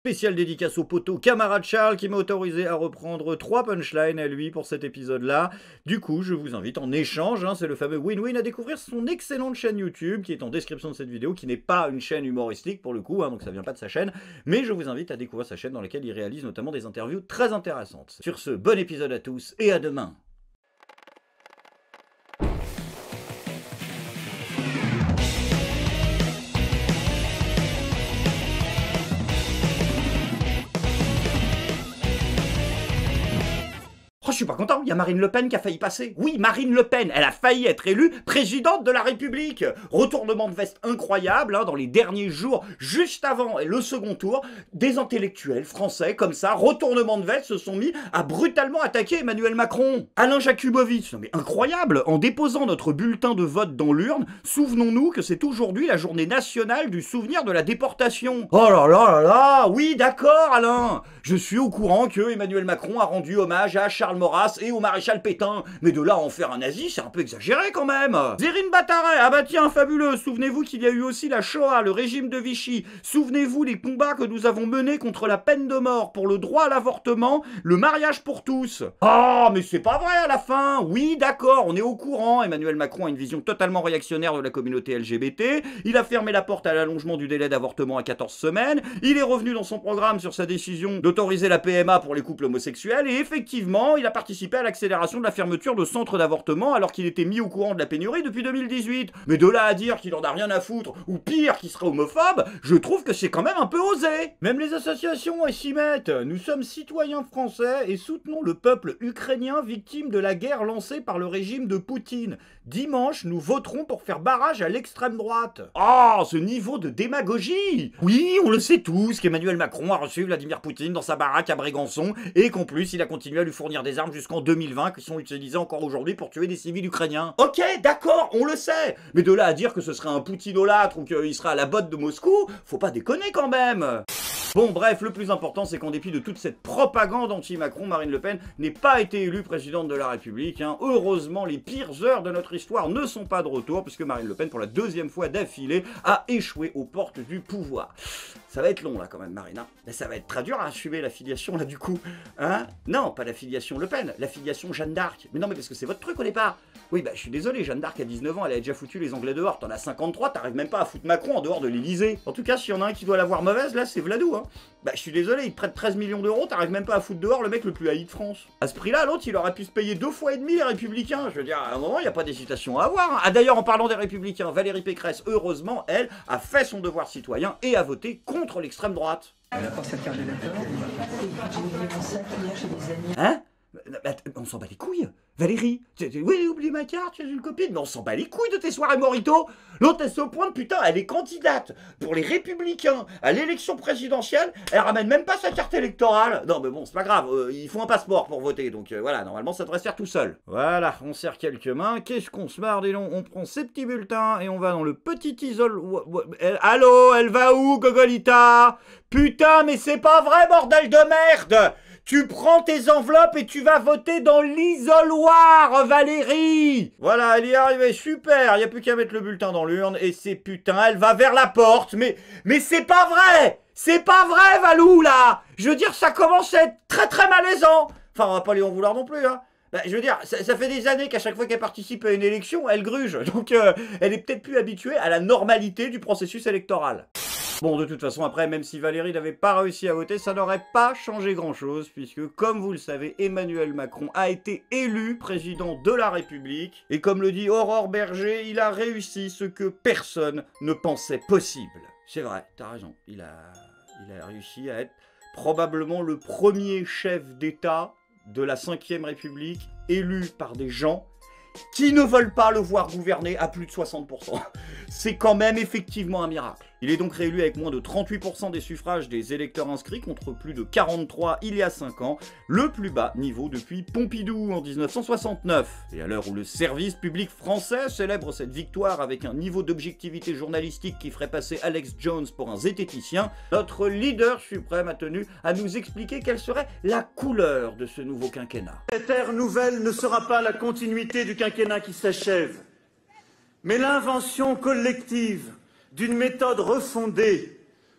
Spéciale dédicace au poteau camarade Charles qui m'a autorisé à reprendre 3 punchlines à lui pour cet épisode-là. Du coup, je vous invite en échange, c'est le fameux win-win, à découvrir son excellente chaîne YouTube qui est en description de cette vidéo, qui n'est pas une chaîne humoristique pour le coup, donc ça vient pas de sa chaîne, mais je vous invite à découvrir sa chaîne dans laquelle il réalise notamment des interviews très intéressantes. Sur ce, bon épisode à tous et à demain. Oh, je suis pas content, il y a Marine Le Pen qui a failli passer. Oui, Marine Le Pen, elle a failli être élue présidente de la République. Retournement de veste incroyable, dans les derniers jours, juste avant le second tour, des intellectuels français, comme ça, retournement de veste, se sont mis à brutalement attaquer Emmanuel Macron. Alain Jakubowicz, non mais incroyable, en déposant notre bulletin de vote dans l'urne, souvenons-nous que c'est aujourd'hui la journée nationale du souvenir de la déportation. Oh là là là là, oui d'accord Alain, je suis au courant que Emmanuel Macron a rendu hommage à Charles Maurras et au maréchal Pétain. Mais de là à en faire un nazi, c'est un peu exagéré quand même. Zérine Bataray, ah bah tiens, fabuleux. Souvenez-vous qu'il y a eu aussi la Shoah, le régime de Vichy. Souvenez-vous les combats que nous avons menés contre la peine de mort, pour le droit à l'avortement, le mariage pour tous. Ah, mais c'est pas vrai à la fin. Oui, d'accord, on est au courant. Emmanuel Macron a une vision totalement réactionnaire de la communauté LGBT. Il a fermé la porte à l'allongement du délai d'avortement à 14 semaines. Il est revenu dans son programme sur sa décision d'autoriser la PMA pour les couples homosexuels. Et effectivement, il a participé à l'accélération de la fermeture de centres d'avortement alors qu'il était mis au courant de la pénurie depuis 2018. Mais de là à dire qu'il en a rien à foutre, ou pire, qu'il serait homophobe, je trouve que c'est quand même un peu osé. Même les associations s'y mettent. Nous sommes citoyens français et soutenons le peuple ukrainien victime de la guerre lancée par le régime de Poutine. Dimanche, nous voterons pour faire barrage à l'extrême droite. Oh, ce niveau de démagogie! Oui, on le sait tous qu'Emmanuel Macron a reçu Vladimir Poutine dans sa baraque à Brégançon et qu'en plus, il a continué à lui fournir des armes jusqu'en 2020 qui sont utilisées encore aujourd'hui pour tuer des civils ukrainiens. Ok, d'accord, on le sait. Mais de là à dire que ce serait un poutinolâtre ou qu'il serait à la botte de Moscou, faut pas déconner quand même. Bon bref, le plus important c'est qu'en dépit de toute cette propagande anti-Macron, Marine Le Pen n'ait pas été élue présidente de la République. Heureusement, les pires heures de notre histoire ne sont pas de retour, puisque Marine Le Pen, pour la 2e fois d'affilée, a échoué aux portes du pouvoir. Ça va être long là quand même, Marine. Mais ça va être très dur à assumer la filiation là du coup. Non, pas la filiation Le Pen, la filiation Jeanne d'Arc. Mais non, mais parce que c'est votre truc au départ. Oui, bah je suis désolé, Jeanne d'Arc à 19 ans, elle a déjà foutu les Anglais dehors. T'en as 53, t'arrives même pas à foutre Macron en dehors de l'Elysée. En tout cas, s'il y en a un qui doit l'avoir mauvaise, là c'est Vladou. Bah je suis désolé, il te prête 13 millions d'euros, t'arrives même pas à foutre dehors le mec le plus haï de France. À ce prix-là, l'autre il aurait pu se payer 2 fois et demi les Républicains. Je veux dire, à un moment, il n'y a pas d'hésitation à avoir. Ah d'ailleurs, en parlant des Républicains, Valérie Pécresse, heureusement, elle a fait son devoir citoyen et a voté contre l'extrême droite. Elle a pas sa carte d'électeur. On s'en bat les couilles. Valérie, oui, oublie ma carte, j'ai une copine, mais on s'en bat les couilles de tes soirées Morito. L'autre, elle se pointe, putain, elle est candidate pour les Républicains à l'élection présidentielle, elle ramène même pas sa carte électorale. Non, mais bon, c'est pas grave, il faut un passeport pour voter, donc voilà, normalement, ça devrait se faire tout seul. Voilà, on serre quelques mains, qu'est-ce qu'on se marre, dis donc, on prend ces petits bulletins et on va dans le petit isole... Allô, elle va où, Gogolita? Putain, mais c'est pas vrai, bordel de merde! Tu prends tes enveloppes et tu vas voter dans l'isoloir, Valérie! Voilà, elle y est arrivée, super, il n'y a plus qu'à mettre le bulletin dans l'urne, et c'est putain, elle va vers la porte, mais c'est pas vrai! C'est pas vrai, Valou, là! Je veux dire, ça commence à être très très malaisant! Enfin, on va pas lui en vouloir non plus, Bah, je veux dire, ça fait des années qu'à chaque fois qu'elle participe à une élection, elle gruge, donc elle est peut-être plus habituée à la normalité du processus électoral. Bon, de toute façon, après, même si Valérie n'avait pas réussi à voter, ça n'aurait pas changé grand-chose, puisque, comme vous le savez, Emmanuel Macron a été élu président de la République, et comme le dit Aurore Berger, il a réussi ce que personne ne pensait possible. C'est vrai, t'as raison, il a réussi à être probablement le premier chef d'État de la 5e République élu par des gens qui ne veulent pas le voir gouverner à plus de 60%. C'est quand même effectivement un miracle. Il est donc réélu avec moins de 38% des suffrages des électeurs inscrits contre plus de 43 il y a 5 ans, le plus bas niveau depuis Pompidou en 1969. Et à l'heure où le service public français célèbre cette victoire avec un niveau d'objectivité journalistique qui ferait passer Alex Jones pour un zététicien, notre leader suprême a tenu à nous expliquer quelle serait la couleur de ce nouveau quinquennat. Cette ère nouvelle ne sera pas la continuité du quinquennat qui s'achève, mais l'invention collective d'une méthode refondée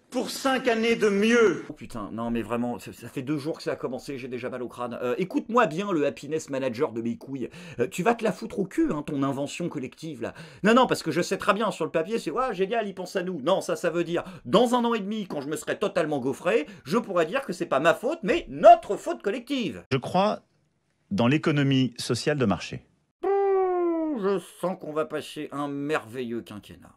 pour 5 années de mieux. Oh putain, non mais vraiment, ça fait 2 jours que ça a commencé, j'ai déjà mal au crâne. Écoute-moi bien le happiness manager de mes couilles. Tu vas te la foutre au cul, hein, ton invention collective là. Non, parce que je sais très bien, sur le papier, c'est ouais, génial, il pense à nous. Non, ça veut dire, dans 1 an et demi, quand je me serai totalement gaufré, je pourrais dire que c'est pas ma faute, mais notre faute collective. Je crois dans l'économie sociale de marché. Je sens qu'on va passer un merveilleux quinquennat.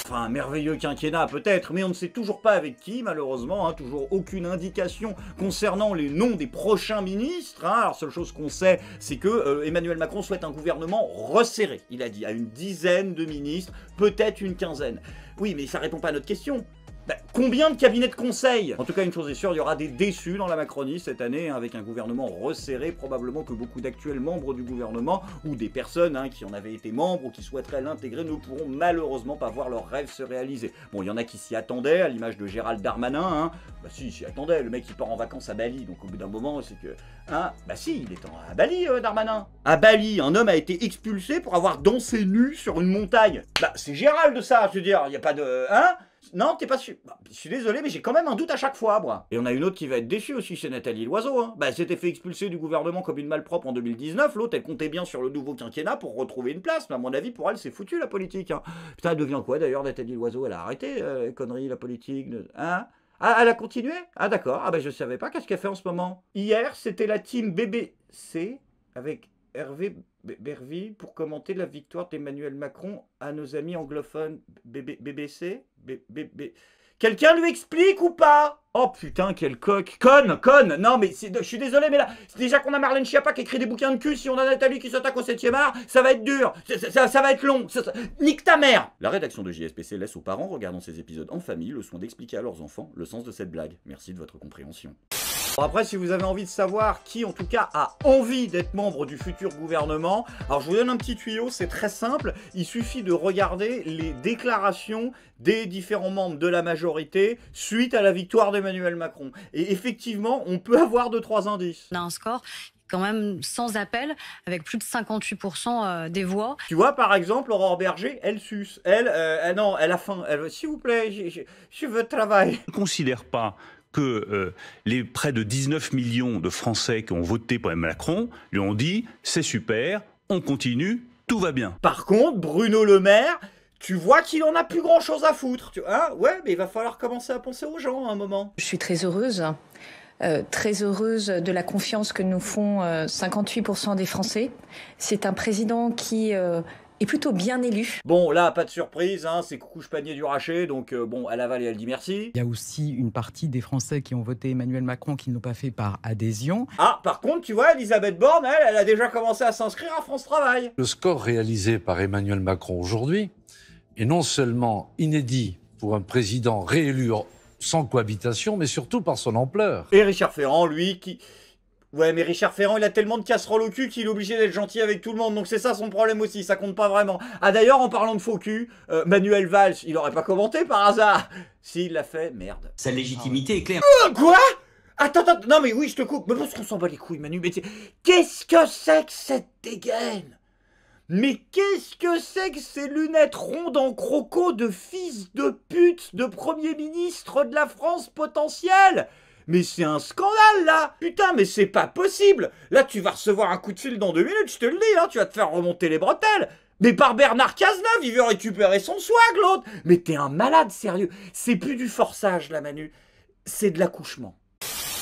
Enfin, un merveilleux quinquennat peut-être, mais on ne sait toujours pas avec qui, malheureusement, hein, toujours aucune indication concernant les noms des prochains ministres. Hein. Alors, seule chose qu'on sait, c'est que Emmanuel Macron souhaite un gouvernement resserré. Il a dit à une dizaine de ministres, peut-être une quinzaine. Oui, mais ça répond pas à notre question. Bah, combien de cabinets de conseil? En tout cas, une chose est sûre, il y aura des déçus dans la Macronie cette année, hein, avec un gouvernement resserré, probablement que beaucoup d'actuels membres du gouvernement, ou des personnes hein, qui en avaient été membres ou qui souhaiteraient l'intégrer, ne pourront malheureusement pas voir leurs rêves se réaliser. Bon, il y en a qui s'y attendaient, à l'image de Gérald Darmanin, hein. Bah si, il s'y attendait, le mec il part en vacances à Bali, donc au bout d'un moment, c'est que... Hein, bah si, il est à Bali, Darmanin. À Bali, un homme a été expulsé pour avoir dansé nu sur une montagne. Bah, c'est Gérald ça, je veux dire, il n'y a pas de... Hein? Non, t'es pas sûr. Bah, je suis désolé, mais j'ai quand même un doute à chaque fois, moi. Et on a une autre qui va être déçue aussi, c'est Nathalie Loiseau. Hein. Bah, elle s'était fait expulser du gouvernement comme une malpropre en 2019. L'autre, elle comptait bien sur le nouveau quinquennat pour retrouver une place. Mais à mon avis, pour elle, c'est foutu, la politique. Hein. Putain, elle devient quoi, d'ailleurs, Nathalie Loiseau? Elle a arrêté, les conneries, la politique. Hein? Ah, elle a continué? Ah, d'accord. Ah, bah, je savais pas. Qu'est-ce qu'elle fait en ce moment? Hier, c'était la team BBC avec Hervé Berville pour commenter la victoire d'Emmanuel Macron à nos amis anglophones. BBC? Quelqu'un lui explique ou pas? Oh putain, quel coq. Conne. Non, mais je suis désolé, mais là, déjà qu'on a Marlène Schiappa qui écrit des bouquins de cul, si on a Nathalie qui s'attaque au 7e art, ça va être dur. Ça va être long. Nique ta mère. La rédaction de JSPC laisse aux parents regardant ces épisodes en famille le soin d'expliquer à leurs enfants le sens de cette blague. Merci de votre compréhension. Bon, après, si vous avez envie de savoir qui, en tout cas, a envie d'être membre du futur gouvernement, alors je vous donne un petit tuyau, c'est très simple. Il suffit de regarder les déclarations des différents membres de la majorité suite à la victoire d'Emmanuel Macron. Et effectivement, on peut avoir 2-3 indices. On a un score quand même sans appel, avec plus de 58% des voix. Tu vois, par exemple, Aurore Berger, elle suce. Non, elle a faim. S'il vous plaît, je veux travailler. Je ne considère pas que les près de 19 millions de Français qui ont voté pour Emmanuel Macron lui ont dit « c'est super, on continue, tout va bien ». Par contre, Bruno Le Maire, tu vois qu'il en a plus grand chose à foutre. Hein, ouais, mais il va falloir commencer à penser aux gens à un moment. Je suis très heureuse de la confiance que nous font 58% des Français. C'est un président qui... est plutôt bien élu. Bon, là, pas de surprise, hein, c'est Coucouche Panier du Rachet, donc bon, elle avale et elle dit merci. Il y a aussi une partie des Français qui ont voté Emmanuel Macron qui ne l'ont pas fait par adhésion. Ah, par contre, tu vois, Elisabeth Borne, elle a déjà commencé à s'inscrire à France Travail. Le score réalisé par Emmanuel Macron aujourd'hui est non seulement inédit pour un président réélu sans cohabitation, mais surtout par son ampleur. Et Richard Ferrand, lui, qui... Ouais, mais Richard Ferrand, il a tellement de casseroles au cul qu'il est obligé d'être gentil avec tout le monde. Donc c'est ça son problème aussi, ça compte pas vraiment. Ah d'ailleurs, en parlant de faux cul, Manuel Valls, il aurait pas commenté par hasard. S'il l'a fait, merde. Sa légitimité est claire. Quoi? Attends, non mais oui, je te coupe. Mais parce qu'on s'en bat les couilles, Manu. Mais qu'est-ce que c'est que cette dégaine? Mais qu'est-ce que c'est que ces lunettes rondes en croco de fils de pute de Premier ministre de la France potentielle? Mais c'est un scandale, là! Putain, mais c'est pas possible! Là, tu vas recevoir un coup de fil dans 2 minutes, je te le dis, hein, tu vas te faire remonter les bretelles! Mais par Bernard Cazeneuve, il veut récupérer son swag, l'autre! Mais t'es un malade, sérieux! C'est plus du forçage, là, Manu. C'est de l'accouchement.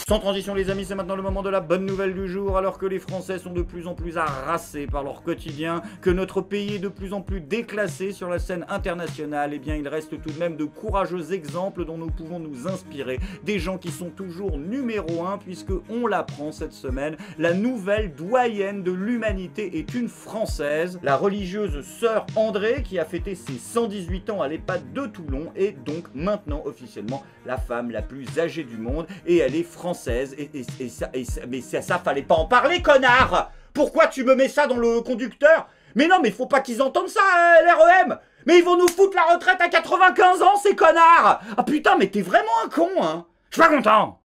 Sans transition les amis, c'est maintenant le moment de la bonne nouvelle du jour. Alors que les Français sont de plus en plus harassés par leur quotidien, que notre pays est de plus en plus déclassé sur la scène internationale, eh bien il reste tout de même de courageux exemples dont nous pouvons nous inspirer. Des gens qui sont toujours numéro 1 puisque, on l'apprend cette semaine, la nouvelle doyenne de l'humanité est une Française. La religieuse sœur André qui a fêté ses 118 ans à l'EHPAD de Toulon est donc maintenant officiellement la femme la plus âgée du monde et elle est française. Mais ça, fallait pas en parler, connard! Pourquoi tu me mets ça dans le conducteur? Mais non, mais faut pas qu'ils entendent ça, l'REM! Mais ils vont nous foutre la retraite à 95 ans, ces connards! Ah putain, mais t'es vraiment un con, hein! Je suis pas content!